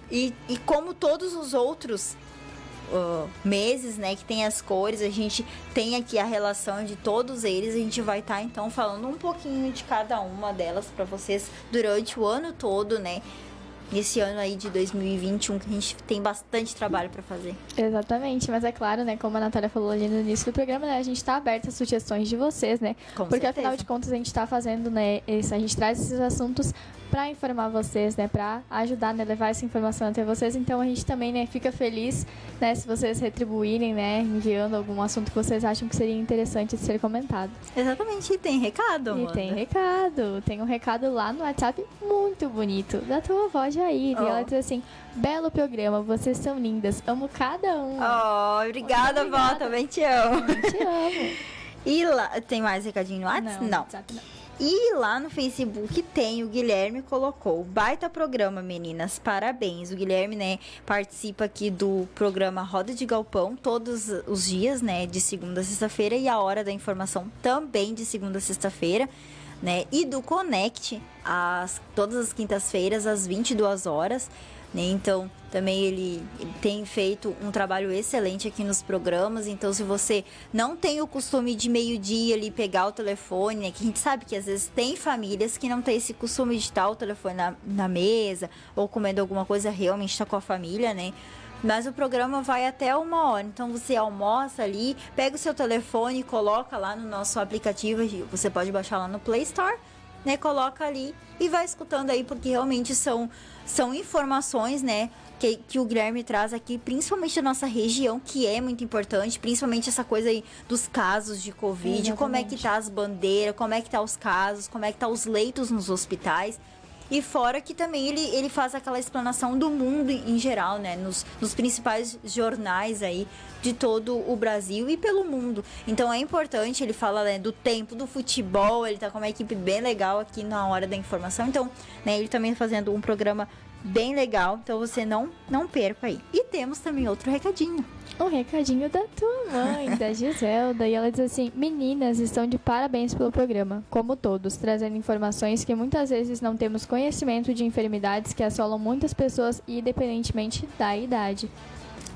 como todos os outros meses, né, que tem as cores, a gente tem aqui a relação de todos eles, a gente vai estar, então, falando um pouquinho de cada uma delas para vocês durante o ano todo, né? Esse ano aí de 2021, que a gente tem bastante trabalho para fazer. Exatamente, mas é claro, né, como a Natália falou ali no início do programa, né, a gente tá aberto a sugestões de vocês, né? Porque certeza. Afinal de contas a gente tá fazendo, né, a gente traz esses assuntos para informar vocês, né, para ajudar, né, levar essa informação até vocês. Então a gente também, né, fica feliz, né, se vocês retribuírem, né, enviando algum assunto que vocês acham que seria interessante de ser comentado. Exatamente, e tem recado, Amanda. E tem recado, tem um recado lá no WhatsApp muito bonito, da tua avó Jair, e ela diz assim: belo programa, vocês são lindas, amo cada um. Obrigada, vó, também te amo. Te amo. E lá, tem mais recadinho no WhatsApp? Não. WhatsApp não. E lá no Facebook tem, o Guilherme colocou: baita programa, meninas, parabéns. O Guilherme, né, participa aqui do programa Roda de Galpão todos os dias, né, de segunda a sexta-feira, e a Hora da Informação também de segunda a sexta-feira, né, e do Connect todas as quintas-feiras às 22 horas, né? Então também ele tem feito um trabalho excelente aqui nos programas. Então, se você não tem o costume de meio-dia ali pegar o telefone, né, que a gente sabe que às vezes tem famílias que não tem esse costume de estar o telefone na mesa ou comendo alguma coisa, realmente está com a família, né? Mas o programa vai até 1 hora. Então você almoça ali, pega o seu telefone, coloca lá no nosso aplicativo, você pode baixar lá no Play Store, né? Coloca ali e vai escutando aí, porque realmente são informações, né, que o Guilherme traz aqui, principalmente da nossa região, que é muito importante, principalmente essa coisa aí dos casos de Covid. Exatamente. Como é que tá as bandeiras, como é que tá os casos, como é que tá os leitos nos hospitais. E fora que também ele faz aquela explanação do mundo em geral, né? Nos principais jornais aí de todo o Brasil e pelo mundo. Então é importante, ele fala, né, do tempo, do futebol, ele tá com uma equipe bem legal aqui na Hora da Informação. Então, né, ele também fazendo um programa bem legal, então você não perca aí. E temos também outro recadinho. Um recadinho da tua mãe, da Giselda, e ela diz assim: meninas, estão de parabéns pelo programa, como todos, trazendo informações que muitas vezes não temos conhecimento de enfermidades que assolam muitas pessoas, independentemente da idade.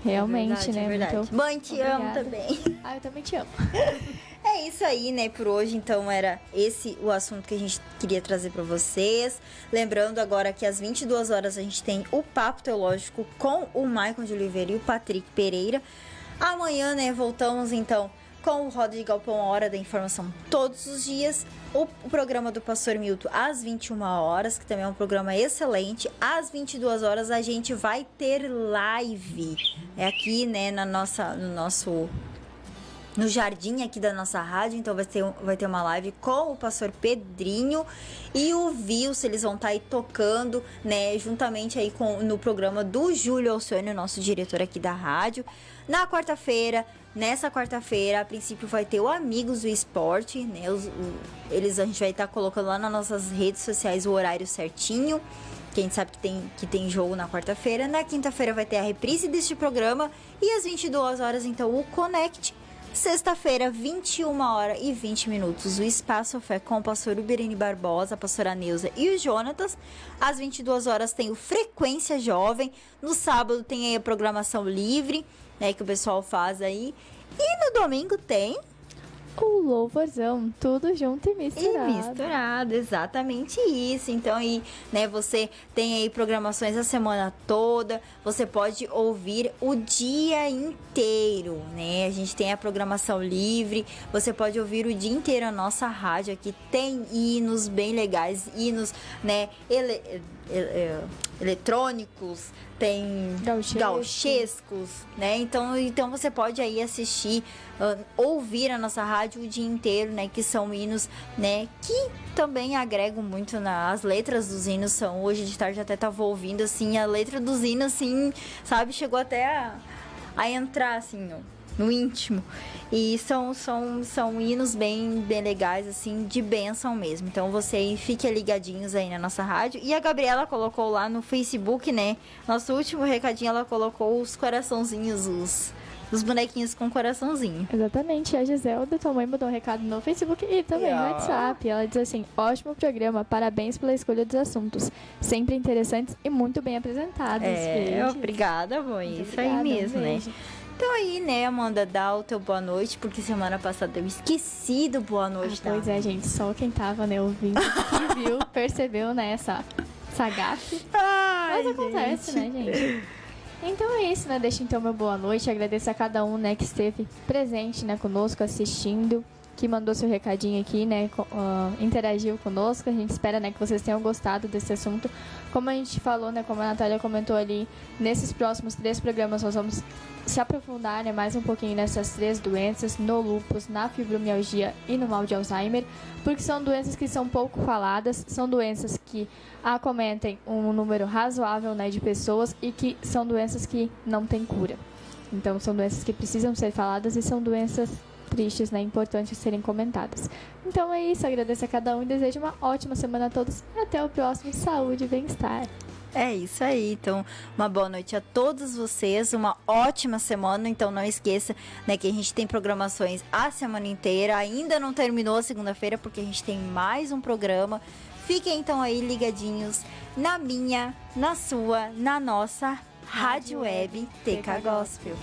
Realmente, é verdade, né? É verdade. Muito Mãe, te obrigada. amo também. Eu também te amo. É isso aí, né, por hoje. Então era esse o assunto que a gente queria trazer para vocês. Lembrando agora que às 22 horas a gente tem o Papo Teológico com o Maicon de Oliveira e o Patrick Pereira. Amanhã, né, voltamos então com o Roda de Galpão, a Hora da Informação, todos os dias. O programa do Pastor Milton às 21 horas, que também é um programa excelente. Às 22 horas a gente vai ter live. É aqui, né, no nosso no jardim aqui da nossa rádio, então vai ter uma live com o pastor Pedrinho e o Vilso, eles vão estar aí tocando, né, juntamente aí no programa do Júlio Alcione, nosso diretor aqui da rádio. Nessa quarta-feira, a princípio vai ter o Amigos do Esporte, né, a gente vai estar colocando lá nas nossas redes sociais o horário certinho, que a gente sabe que tem jogo na quarta-feira. Na quinta-feira vai ter a reprise deste programa e às 22 horas, então, o Connect. Sexta-feira, 21h20, o Espaço Fé com o pastor Uberine Barbosa, a pastora Neuza e o Jonatas. Às 22 horas tem o Frequência Jovem. No sábado tem aí a programação livre, né, que o pessoal faz aí. E no domingo tem o louvorzão, tudo junto e misturado. E misturado, exatamente isso. Então, aí, né, você tem aí programações a semana toda, você pode ouvir o dia inteiro, né? A gente tem a programação livre, você pode ouvir o dia inteiro a nossa rádio aqui. Tem hinos bem legais, hinos, né, eletrônicos, tem gauchescos, né? Então você pode aí assistir, ouvir a nossa rádio o dia inteiro, né? Que são hinos, né? Que também agregam muito as letras dos hinos. São, hoje de tarde até tava ouvindo, assim, a letra dos hinos, assim, sabe? Chegou até a entrar, assim, no íntimo. E são hinos bem legais, assim, de bênção mesmo. Então você fique ligadinhos aí na nossa rádio. E a Gabriela colocou lá no Facebook, né? Nosso último recadinho, ela colocou os coraçãozinhos, os bonequinhos com coraçãozinho. Exatamente. A Giselda, tua mãe, mandou um recado no Facebook e também no WhatsApp. Ela diz assim: ótimo programa, parabéns pela escolha dos assuntos. Sempre interessantes e muito bem apresentados. Obrigada, mãe. Isso aí mesmo, né? Então aí, né, Amanda, dá o teu boa noite, porque semana passada eu esqueci do boa noite. Pois é, gente, só quem tava, né, ouvindo, que viu, percebeu, né, essa gafe. Mas acontece, né, gente? Então é isso, né, deixa então meu boa noite, agradeço a cada um, né, que esteve presente, né, conosco, assistindo, que mandou seu recadinho aqui, né, interagiu conosco. A gente espera, né, que vocês tenham gostado desse assunto. Como a gente falou, né, como a Natália comentou ali, nesses próximos 3 programas nós vamos se aprofundar, né, mais um pouquinho nessas 3 doenças, no lúpus, na fibromialgia e no mal de Alzheimer, porque são doenças que são pouco faladas, são doenças que acometem um número razoável, né, de pessoas e que são doenças que não têm cura. Então são doenças que precisam ser faladas e são doenças tristes, né, importantes serem comentadas. Então é isso, agradeço a cada um e desejo uma ótima semana a todos e até o próximo. Saúde e bem-estar. É isso aí, então uma boa noite a todos vocês, uma ótima semana. Então não esqueça, né, que a gente tem programações a semana inteira, ainda não terminou a segunda-feira porque a gente tem mais um programa. Fiquem então aí ligadinhos na minha, na sua, na nossa Rádio Web TK Gospel.